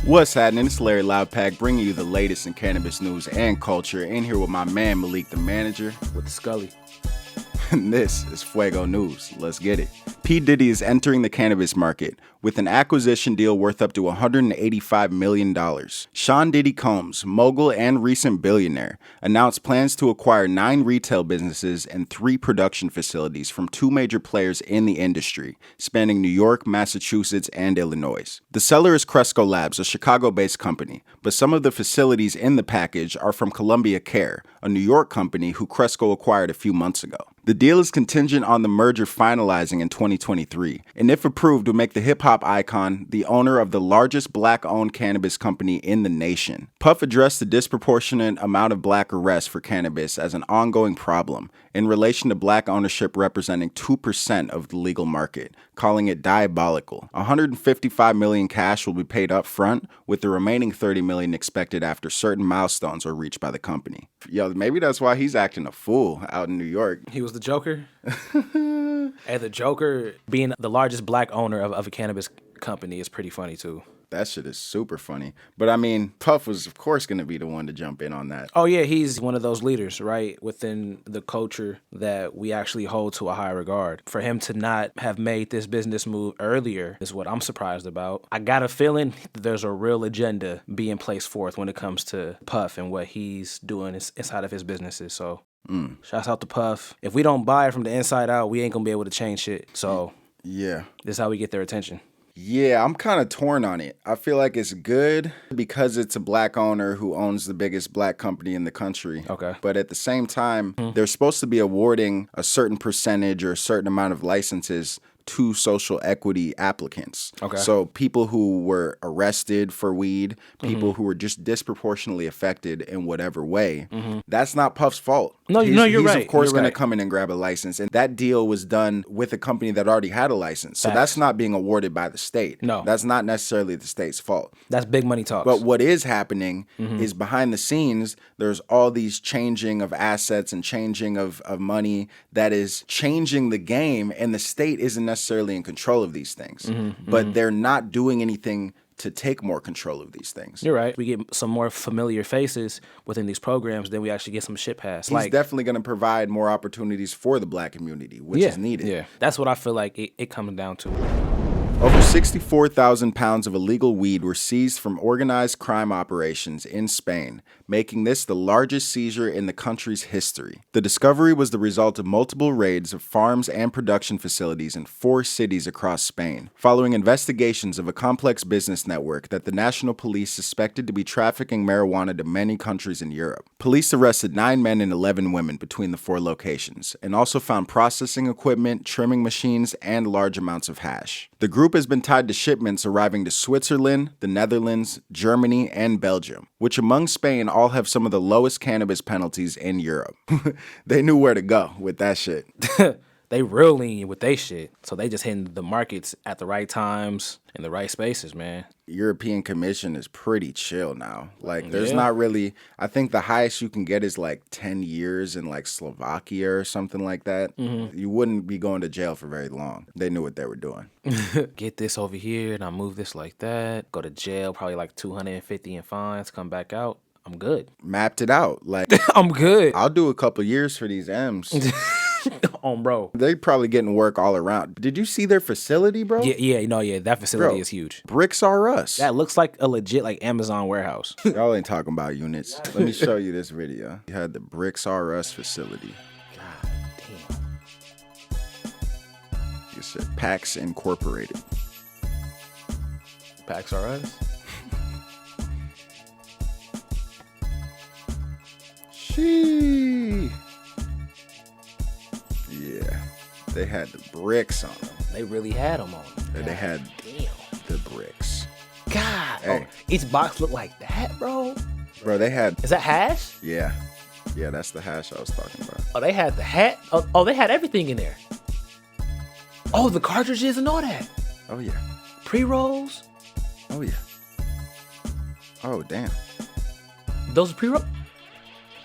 What's happening? It's Larry Loudpack bringing you the latest in cannabis news and culture. In here with my man Malik, the manager. With the Scully. And this is Fuego News. Let's get it. P. Diddy is entering the cannabis market with an acquisition deal worth up to $185 million. Sean Diddy Combs, mogul and recent billionaire, announced plans to acquire 9 retail businesses and 3 production facilities from 2 major players in the industry, spanning New York, Massachusetts, and Illinois. The seller is Cresco Labs, a Chicago-based company, but some of the facilities in the package are from Columbia Care, a New York company who Cresco acquired a few months ago. The deal is contingent on the merger finalizing in 2023, and if approved, would make the hip-hop icon the owner of the largest black-owned cannabis company in the nation. Puff addressed the disproportionate amount of black arrests for cannabis as an ongoing problem in relation to black ownership representing 2% of the legal market, calling it diabolical. $155 million cash will be paid up front, with the remaining $30 million expected after certain milestones are reached by the company. Yo, maybe that's why he's acting a fool out in New York. He was the Joker. And the Joker being the largest black owner of a cannabis company is pretty funny too. That shit is super funny. But I mean, Puff was of course going to be the one to jump in on that. Oh yeah, he's one of those leaders, right, within the culture that we actually hold to a high regard. For him to not have made this business move earlier is what I'm surprised about. I got a feeling there's a real agenda being placed forth when it comes to Puff and what he's doing inside of his businesses. So shouts out to Puff. If we don't buy it from the inside out, we ain't going to be able to change shit. So yeah, this is how we get their attention. Yeah, I'm kind of torn on it. I feel like it's good because it's a black owner who owns the biggest black company in the country. Okay. But at the same time, they're supposed to be awarding a certain percentage or a certain amount of licenses to social equity applicants. Okay. So people who were arrested for weed, people who were just disproportionately affected in whatever way, that's not Puff's fault. No, you're right. He's of course going to right. come in and grab a license. And that deal was done with a company that already had a license. So Facts. that's not being awarded by the state. No. That's not necessarily the state's fault. That's big money talks. But what is happening is behind the scenes, there's all these changing of assets and changing of money that is changing the game, and the state isn't necessarily in control of these things. But they're not doing anything to take more control of these things. You're right. We get some more familiar faces within these programs, then we actually get some shit passed. He's definitely going to provide more opportunities for the black community, which is needed. Yeah, that's what I feel like it comes down to. Over 64,000 pounds of illegal weed were seized from organized crime operations in Spain, making this the largest seizure in the country's history. The discovery was the result of multiple raids of farms and production facilities in 4 cities across Spain, following investigations of a complex business network that the national police suspected to be trafficking marijuana to many countries in Europe. Police arrested 9 men and 11 women between the 4 locations, and also found processing equipment, trimming machines, and large amounts of hash. The group has been tied to shipments arriving to Switzerland, the Netherlands, Germany, and Belgium, which among Spain all have some of the lowest cannabis penalties in Europe. They knew where to go with that shit. They real lean with they shit. So they just hitting the markets at the right times in the right spaces, man. European Commission is pretty chill now. Like, there's Yeah. not really, I think the highest you can get is like 10 years in like Slovakia or something like that. You wouldn't be going to jail for very long. They knew what they were doing. Get this over here and I move this like that. Go to jail, probably like $250 in fines, come back out. I'm good. Mapped it out. Like, I'm good. I'll do a couple years for these M's. Bro. They probably getting work all around. Did you see their facility, bro? Yeah, that facility Bro, is huge. Bricks R Us. That looks like a legit like Amazon warehouse. Y'all ain't talking about units. Let me show you this video. You had the Bricks R Us facility. God damn. You said PAX Incorporated. Packs are us. Shee. Yeah. They had the bricks on them. They really had them on them. And they had Damn. the bricks. God. Hey. Oh, each box looked like that, bro. Bro, they had, Is that hash? yeah. Yeah, that's the hash I was talking about. Oh, they had the hat. Oh, they had everything in there. Oh, the cartridges and all that. Oh, yeah. Pre-rolls. Oh, yeah. Oh, damn. Those are pre-rolls.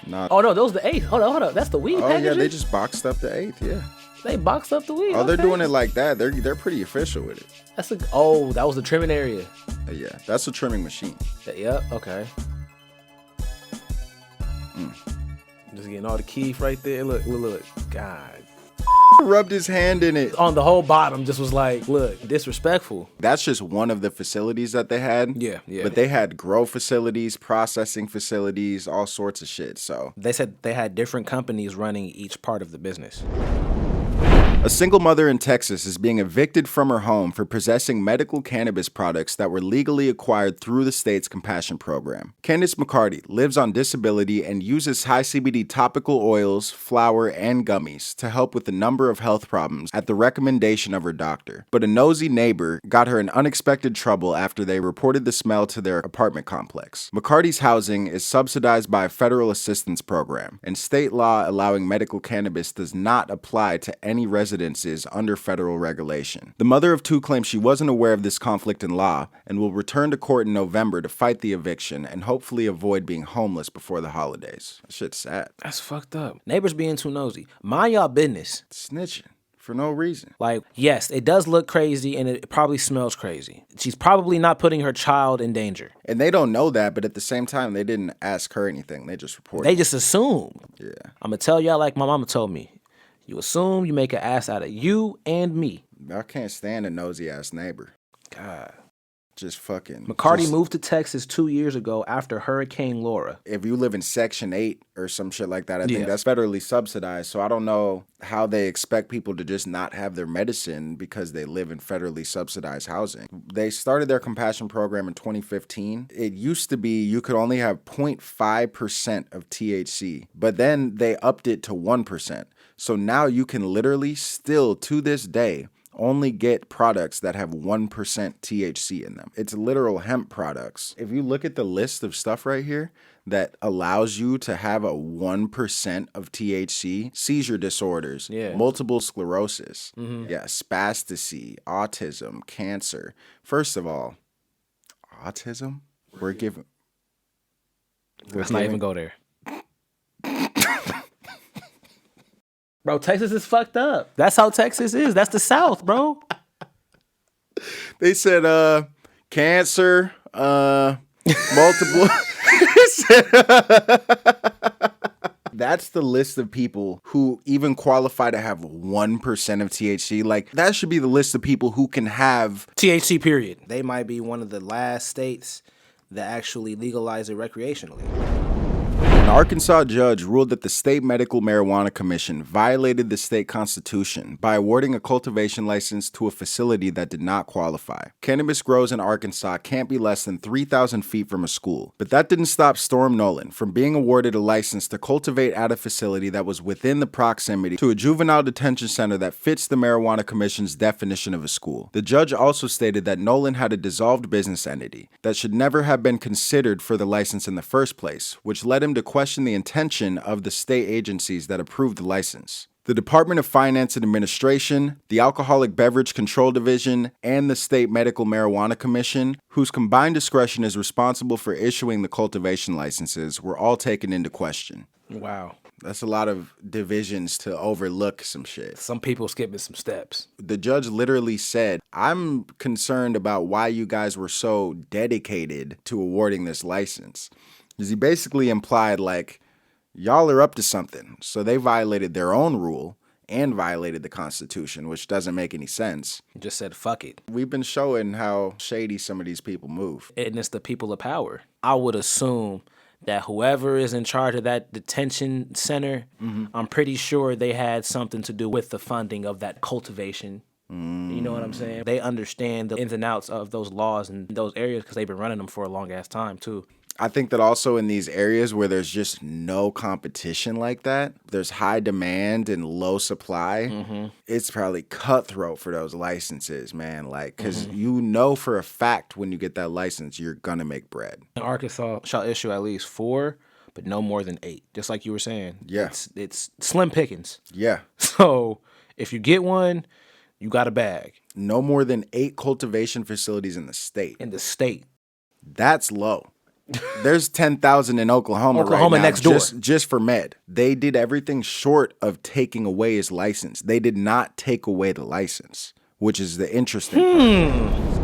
Not. Oh no, those the eighth. Hold on. That's the weed Oh, packages. yeah, they just boxed up the 8th, yeah. They boxed up the weed. Oh, they're doing it like that. They're pretty official with it. That was the trimming area. Yeah, that's a trimming machine. Yep. Okay. Just getting all the keef right there. Look. God. Rubbed his hand in it. On the whole bottom, just was like, look, disrespectful. That's just one of the facilities that they had. Yeah. But they had grow facilities, processing facilities, all sorts of shit. So they said they had different companies running each part of the business. a single mother in Texas is being evicted from her home for possessing medical cannabis products that were legally acquired through the state's compassion program. Candace McCarty lives on disability and uses high CBD topical oils, flour, and gummies to help with a number of health problems at the recommendation of her doctor. But a nosy neighbor got her in unexpected trouble after they reported the smell to their apartment complex. McCarty's housing is subsidized by a federal assistance program, and state law allowing medical cannabis does not apply to any residences under federal regulation. The mother of two claims she wasn't aware of this conflict in law and will return to court in November to fight the eviction and hopefully avoid being homeless before the holidays. That shit's sad. That's fucked up. Neighbors being too nosy. Mind y'all business. Snitching for no reason. Like, yes, it does look crazy and it probably smells crazy. She's probably not putting her child in danger. And they don't know that, but at the same time, they didn't ask her anything. They just reported. They just assumed. Yeah. I'm going to tell y'all like my mama told me. You assume, you make an ass out of you and me. I can't stand a nosy ass neighbor. God. Just fucking. McCarty moved to Texas 2 years ago after Hurricane Laura. If you live in Section 8 or some shit like that, I think that's federally subsidized. So I don't know how they expect people to just not have their medicine because they live in federally subsidized housing. They started their compassion program in 2015. It used to be you could only have 0.5% of THC, but then they upped it to 1%. So now you can literally still, to this day, only get products that have 1% THC in them. It's literal hemp products. If you look at the list of stuff right here that allows you to have a 1% of THC, seizure disorders, multiple sclerosis, spasticity, autism, cancer. First of all, autism? Let's not even go there. Bro, Texas is fucked up. That's how Texas is. That's the South, bro. They said cancer, multiple. That's the list of people who even qualify to have 1% of THC. Like, that should be the list of people who can have THC, period. They might be one of the last states that actually legalize it recreationally. An Arkansas judge ruled that the State Medical Marijuana Commission violated the state constitution by awarding a cultivation license to a facility that did not qualify. Cannabis grows in Arkansas can't be less than 3,000 feet from a school, but that didn't stop Storm Nolan from being awarded a license to cultivate at a facility that was within the proximity to a juvenile detention center that fits the Marijuana Commission's definition of a school. The judge also stated that Nolan had a dissolved business entity that should never have been considered for the license in the first place, which led him to question the intention of the state agencies that approved the license. The Department of Finance and Administration, the Alcoholic Beverage Control Division, and the State Medical Marijuana Commission, whose combined discretion is responsible for issuing the cultivation licenses, were all taken into question. Wow. That's a lot of divisions to overlook some shit. Some people skipping some steps. The judge literally said, I'm concerned about why you guys were so dedicated to awarding this license. Because he basically implied, like, y'all are up to something. So they violated their own rule and violated the Constitution, which doesn't make any sense. Just said, fuck it. We've been showing how shady some of these people move. And it's the people of power. I would assume that whoever is in charge of that detention center, I'm pretty sure they had something to do with the funding of that cultivation. You know what I'm saying? They understand the ins and outs of those laws in those areas because they've been running them for a long ass time too. I think that also in these areas where there's just no competition like that, there's high demand and low supply, it's probably cutthroat for those licenses, man. Like, because you know for a fact when you get that license, you're going to make bread. Arkansas shall issue at least 4, but no more than 8, just like you were saying. Yeah. It's slim pickings. Yeah. So if you get one, you got a bag. No more than 8 cultivation facilities in the state. In the state. That's low. There's 10,000 in Oklahoma right now, next door. just for med. They did everything short of taking away his license. They did not take away the license, which is the interesting part.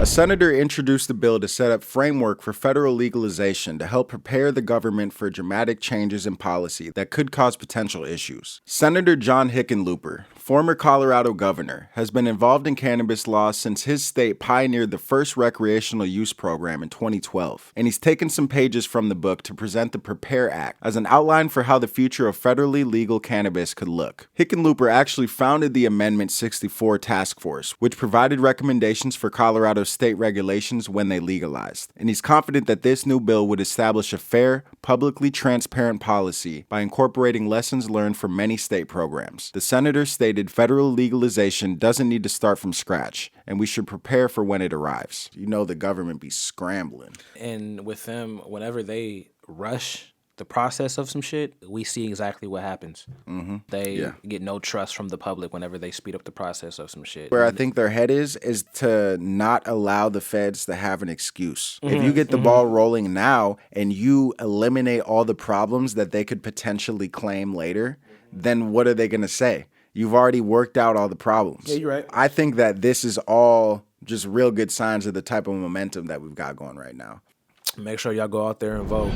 A senator introduced a bill to set up framework for federal legalization to help prepare the government for dramatic changes in policy that could cause potential issues. Senator John Hickenlooper, former Colorado governor, has been involved in cannabis laws since his state pioneered the first recreational use program in 2012, and he's taken some pages from the book to present the Prepare Act as an outline for how the future of federally legal cannabis could look. Hickenlooper actually founded the Amendment 64 Task Force, which provided recommendations for Colorado state regulations when they legalized, and he's confident that this new bill would establish a fair, publicly transparent policy by incorporating lessons learned from many state programs. The senator stated federal legalization doesn't need to start from scratch, and we should prepare for when it arrives. You know the government be scrambling. And with them, whenever they rush the process of some shit, we see exactly what happens. They get no trust from the public whenever they speed up the process of some shit. Where I think their head is to not allow the feds to have an excuse. If you get the ball rolling now and you eliminate all the problems that they could potentially claim later, then what are they going to say? You've already worked out all the problems. Yeah, you're right. I think that this is all just real good signs of the type of momentum that we've got going right now. Make sure y'all go out there and vote.